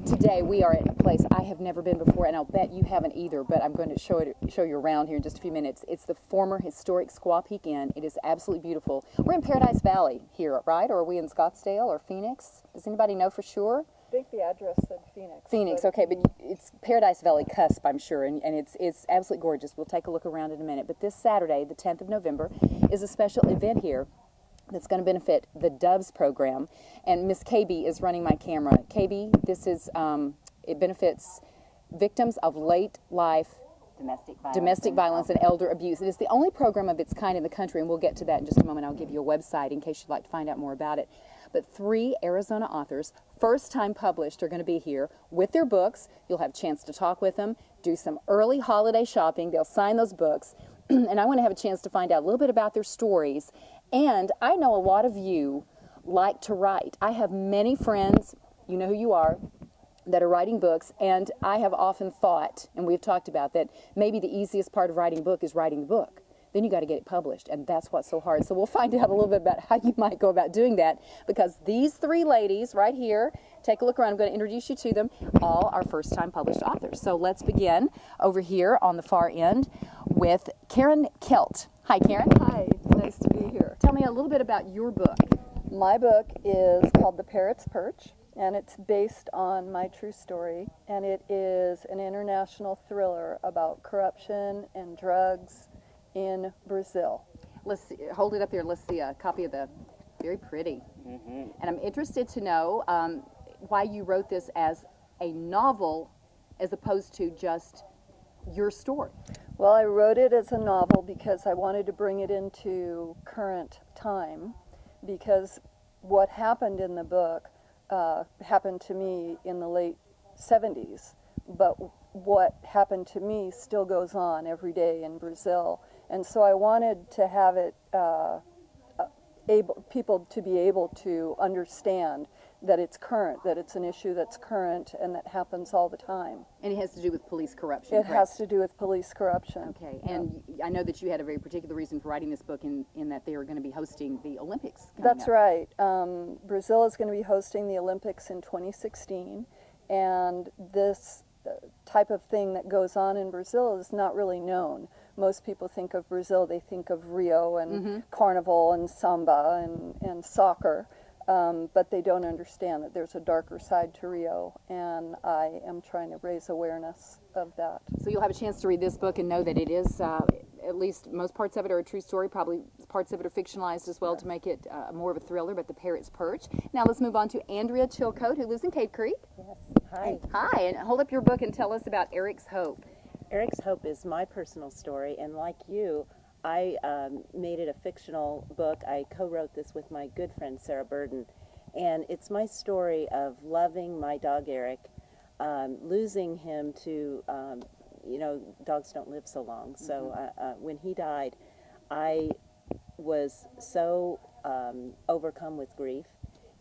Today we are at a place I have never been before, and I'll bet you haven't either, but I'm going to show you around here in just a few minutes. It's the former historic Squaw Peak Inn. It is absolutely beautiful. We're in Paradise Valley here, right? Or are we in Scottsdale or Phoenix? Does anybody know for sure? I think the address said Phoenix. Phoenix, okay, but it's Paradise Valley cusp, I'm sure, and it's absolutely gorgeous. We'll take a look around in a minute. But this Saturday, the 10th of November, is a special event here that's going to benefit the DOVES program, and Miss KB is running my camera. KB, this is, it benefits victims of late life domestic violence and elder abuse. It is the only program of its kind in the country, and we'll get to that in just a moment. I'll give you a website in case you'd like to find out more about it. But 3 Arizona authors, first time published, are going to be here with their books. You'll have a chance to talk with them, do some early holiday shopping. They'll sign those books, and I want to have a chance to find out a little bit about their stories. And I know a lot of you like to write. I have many friends, you know who you are, that are writing books, and I have often thought, and we've talked about that, maybe the easiest part of writing a book is writing the book. Then you got to get it published, and that's what's so hard. So we'll find out a little bit about how you might go about doing that, because these 3 ladies right here, take a look around, I'm going to introduce you to them, all are first-time published authors. So let's begin over here on the far end with Karen Kelt. Hi, Karen. Hi, nice to be here. Tell me a little bit about your book. My book is called The Parrot's Perch, and it's based on my true story, and it is an international thriller about corruption and drugs in Brazil. Let's see, hold it up there. Let's see a copy of the, very pretty. And I'm interested to know why you wrote this as a novel as opposed to just your story. Well, I wrote it as a novel because I wanted to bring it into current time, because what happened in the book happened to me in the late 70s, but what happened to me still goes on every day in Brazil. And so I wanted to have it people to be able to understand that it's current, that it's an issue that's current and that happens all the time. And it has to do with police corruption, It correct? has to do with police corruption. Okay, and I know that you had a very particular reason for writing this book in that they are going to be hosting the Olympics coming That's up. right. Brazil is going to be hosting the Olympics in 2016, and this type of thing that goes on in Brazil is not really known. Most people think of Brazil, they think of Rio and Carnival and samba and soccer, but they don't understand that there's a darker side to Rio, and I am trying to raise awareness of that. So you'll have a chance to read this book and know that it is, at least most parts of it are a true story, probably parts of it are fictionalized as well to make it more of a thriller, but The Parrot's Perch. Now let's move on to Andrea Chilcote, who lives in Cave Creek. Yes. Hi. And, hi, and hold up your book and tell us about Eric's Hope. Eric's Hope is my personal story, and like you, I made it a fictional book. I co-wrote this with my good friend Sarah Burden, and it's my story of loving my dog Eric, losing him to, you know, dogs don't live so long. So when he died, I was so overcome with grief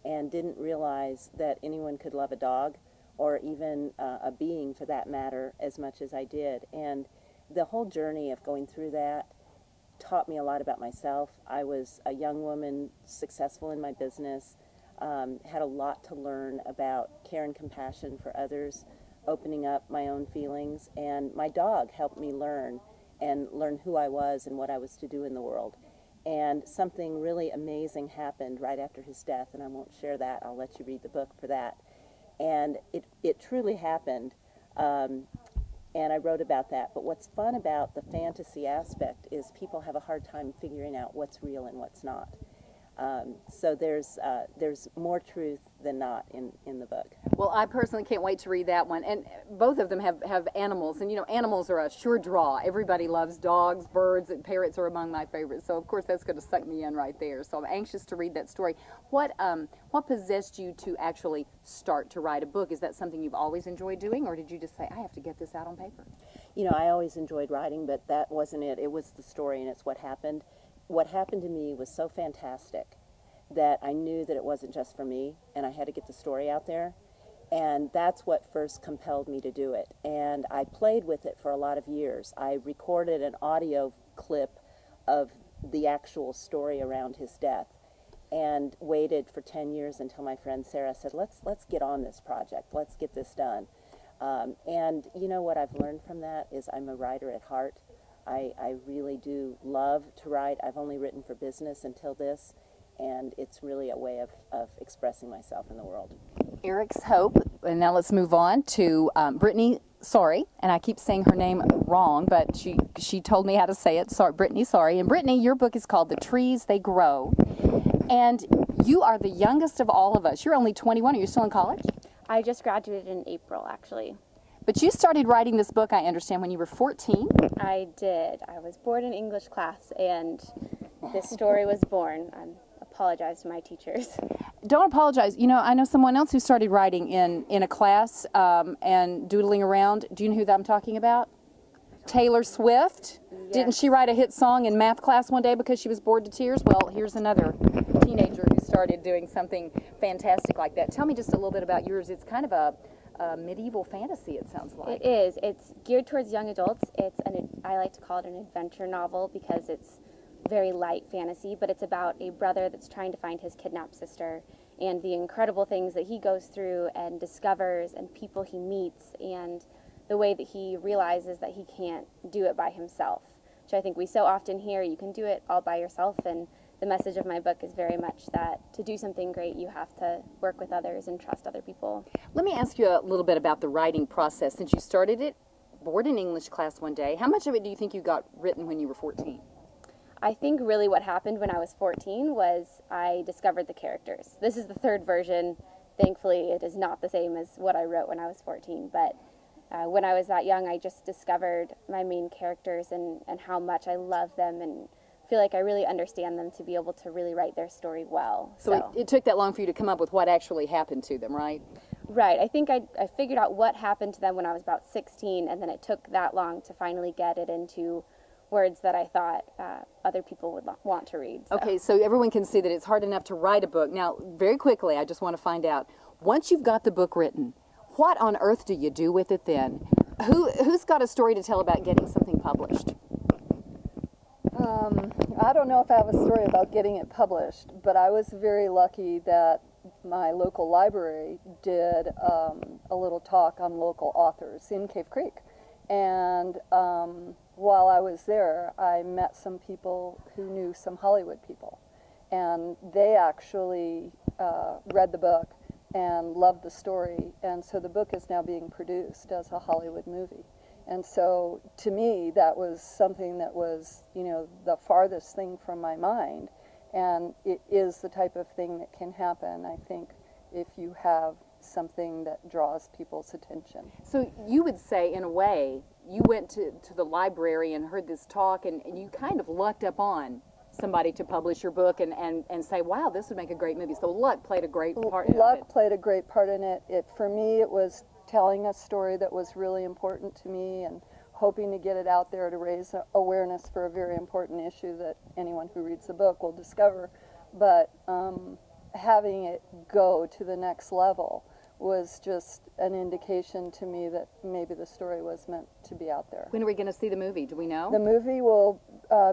and didn't realize that anyone could love a dog, or even a being for that matter, as much as I did. And the whole journey of going through that taught me a lot about myself. I was a young woman, successful in my business, had a lot to learn about care and compassion for others, opening up my own feelings, and my dog helped me learn who I was and what I was to do in the world. And something really amazing happened right after his death, and I won't share that. I'll let you read the book for that. And it truly happened, and I wrote about that. But what's fun about the fantasy aspect is people have a hard time figuring out what's real and what's not. So there's more truth than not in the book. Well, I personally can't wait to read that one. And both of them have animals. And, you know, animals are a sure draw. Everybody loves dogs, birds, and parrots are among my favorites. So, of course, that's going to suck me in right there. So I'm anxious to read that story. What possessed you to actually start to write a book? Is that something you've always enjoyed doing, or did you just say, I have to get this out on paper? You know, I always enjoyed writing, but that wasn't it. It was the story, and it's what happened. What happened to me was so fantastic that I knew that it wasn't just for me, and I had to get the story out there. And that's what first compelled me to do it. And I played with it for a lot of years. I recorded an audio clip of the actual story around his death. and waited for 10 years until my friend Sarah said, let's get on this project. Let's get this done. And you know what I've learned from that is I'm a writer at heart. I really do love to write. I've only written for business until this, and it's really a way of expressing myself in the world. Eric's Hope, and now let's move on to Brittany. Sorry, and I keep saying her name wrong, but she told me how to say it. Sorry, Brittany. Sorry. And Brittany, your book is called The Trees They Grow, and you are the youngest of all of us. You're only 21. Are you still in college? I just graduated in April, actually. But you started writing this book, I understand, when you were 14. I did. I was bored in English class, and this story was born. I apologize to my teachers. Don't apologize. You know, I know someone else who started writing in a class and doodling around. Do you know who I'm talking about? Taylor Swift. Yes. Didn't she write a hit song in math class one day because she was bored to tears? Well, here's another teenager who started doing something fantastic like that. Tell me just a little bit about yours. It's kind of a medieval fantasy, it sounds like. It is. It's geared towards young adults. I like to call it an adventure novel because it's very light fantasy, but it's about a brother that's trying to find his kidnapped sister and the incredible things that he goes through and discovers and people he meets and the way that he realizes that he can't do it by himself, which I think we so often hear you can do it all by yourself, and the message of my book is very much that to do something great you have to work with others and trust other people. Let me ask you a little bit about the writing process. Since you started it, bored in English class one day, how much of it do you think you got written when you were 14? I think really what happened when I was 14 was I discovered the characters. This is the third version. Thankfully, it is not the same as what I wrote when I was 14, but when I was that young, I just discovered my main characters and how much I love them and feel like I really understand them to be able to really write their story well. So it took that long for you to come up with what actually happened to them, right? Right. I think I figured out what happened to them when I was about 16, and then it took that long to finally get it into words that I thought other people would want to read. So. Okay, so everyone can see that it's hard enough to write a book. Now, very quickly, I just want to find out, once you've got the book written, what on earth do you do with it then? Who's got a story to tell about getting something published? I don't know if I have a story about getting it published, but I was very lucky that my local library did a little talk on local authors in Cave Creek. And while I was there, I met some people who knew some Hollywood people. And they actually read the book and loved the story. And so the book is now being produced as a Hollywood movie. And so to me, that was something that was, you know, the farthest thing from my mind. And it is the type of thing that can happen, I think, if you have something that draws people's attention. So you would say, in a way, you went to the library and heard this talk, and you kind of lucked up on somebody to publish your book and say, wow, this would make a great movie. So luck played a great part in it. Luck played a great part in it. For me, it was telling a story that was really important to me and hoping to get it out there to raise awareness for a very important issue that anyone who reads the book will discover. But having it go to the next level was just an indication to me that maybe the story was meant to be out there. When are we going to see the movie? Do we know? The movie will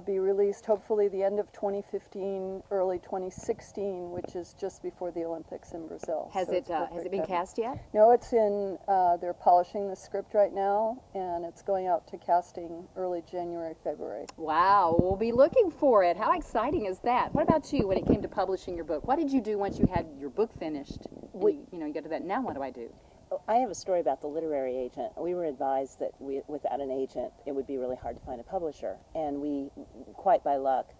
be released hopefully the end of 2015, early 2016, which is just before the Olympics in Brazil. Has it been cast yet? No, it's in, they're polishing the script right now, and it's going out to casting early January, February. Wow, we'll be looking for it. How exciting is that? What about you when it came to publishing your book? What did you do once you had your book finished? You got to that, now what do I do? I have a story about the literary agent. We were advised that without an agent, it would be really hard to find a publisher. And we, quite by luck,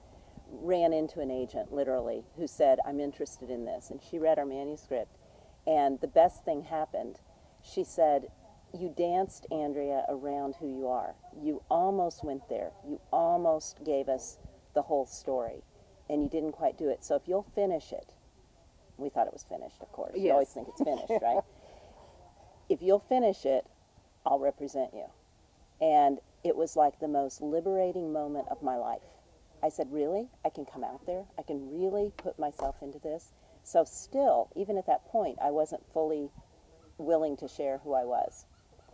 ran into an agent, literally, who said, I'm interested in this. And she read our manuscript. And the best thing happened. She said, you danced, Andrea, around who you are. You almost went there. You almost gave us the whole story. And you didn't quite do it. So if you'll finish it, we thought it was finished, of course. Yes. You always think it's finished, right? If you'll finish it, I'll represent you. And it was like the most liberating moment of my life. I said, really? I can come out there? I can really put myself into this? So still, even at that point, I wasn't fully willing to share who I was.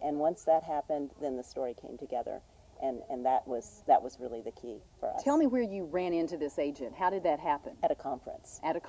And once that happened, then the story came together. and that was really the key for us. Tell me where you ran into this agent. How did that happen? At a conference. At a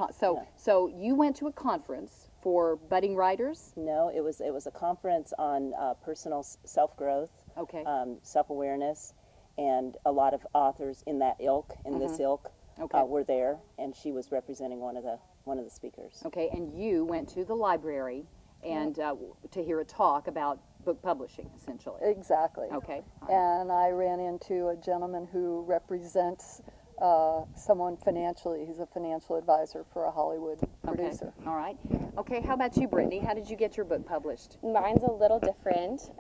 so you went to a conference for budding writers? No, it was a conference on personal self-growth, Okay. Self-awareness, and a lot of authors in that ilk, in this ilk, Okay. were there, and she was representing one of the speakers. Okay, and you went to the library and to hear a talk about book publishing, essentially. Exactly. Okay. And I ran into a gentleman who represents someone financially. He's a financial advisor for a Hollywood producer. All right. Okay, how about you, Brittany? How did you get your book published? Mine's a little different.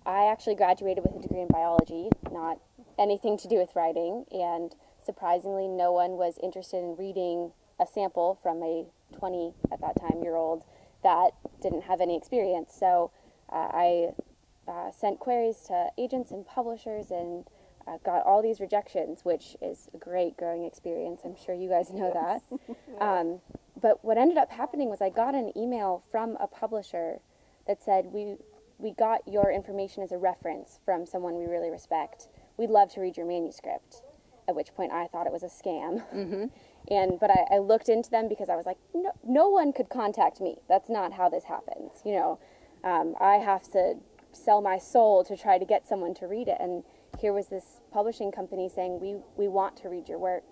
I actually graduated with a degree in biology, not anything to do with writing, and surprisingly no one was interested in reading a sample from a 20 at that time year old that didn't have any experience. So I sent queries to agents and publishers and got all these rejections, which is a great growing experience. I'm sure you guys know that. But what ended up happening was I got an email from a publisher that said, we got your information as a reference from someone we really respect. We'd love to read your manuscript. At which point I thought it was a scam. But I looked into them because I was like, no one could contact me. That's not how this happens. You know, I have to sell my soul to try to get someone to read it. And here was this publishing company saying, we want to read your work.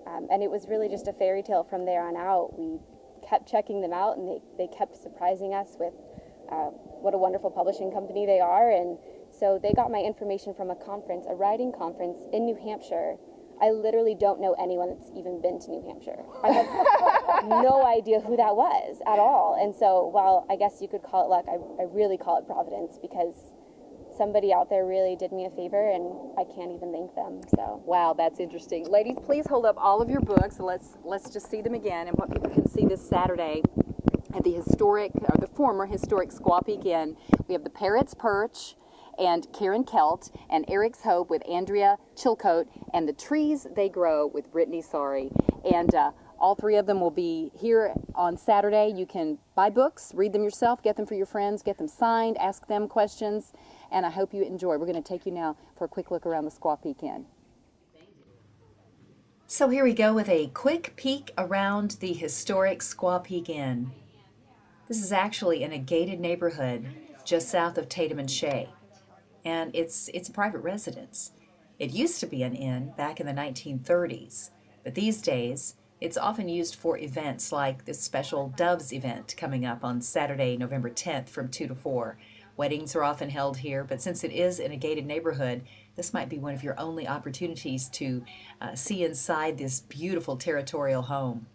And it was really just a fairy tale from there on out. We kept checking them out, and they kept surprising us with what a wonderful publishing company they are. And so they got my information from a conference, a writing conference in New Hampshire. I literally don't know anyone that's even been to New Hampshire. I have no idea who that was at all. And so while I guess you could call it luck, I really call it providence, because somebody out there really did me a favor, and I can't even thank them. So Wow, that's interesting. Ladies, please hold up all of your books. Let's just see them again, and what people can see this Saturday at the former historic Squaw Peak Inn. We have The Parrot's Perch, and Karen Kelt, and Eric's Hope with Andrea Chilcote, and The Trees They Grow with Brittany Sorry. And all three of them will be here on Saturday. You can buy books, read them yourself, get them for your friends, get them signed, ask them questions, and I hope you enjoy. We're going to take you now for a quick look around the Squaw Peak Inn. So here we go with a quick peek around the historic Squaw Peak Inn. This is actually in a gated neighborhood just south of Tatum and Shea. And it's a private residence. It used to be an inn back in the 1930s, but these days it's often used for events like this special DOVES event coming up on Saturday, November 10th from 2 to 4. Weddings are often held here, but since it is in a gated neighborhood, this might be one of your only opportunities to see inside this beautiful territorial home.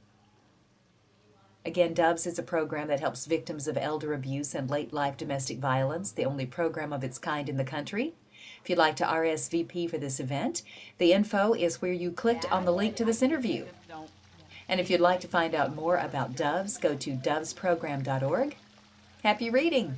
Again, DOVES is a program that helps victims of elder abuse and late-life domestic violence, the only program of its kind in the country. If you'd like to RSVP for this event, the info is where you clicked on the link to this interview. And if you'd like to find out more about DOVES, go to dovesprogram.org. Happy reading!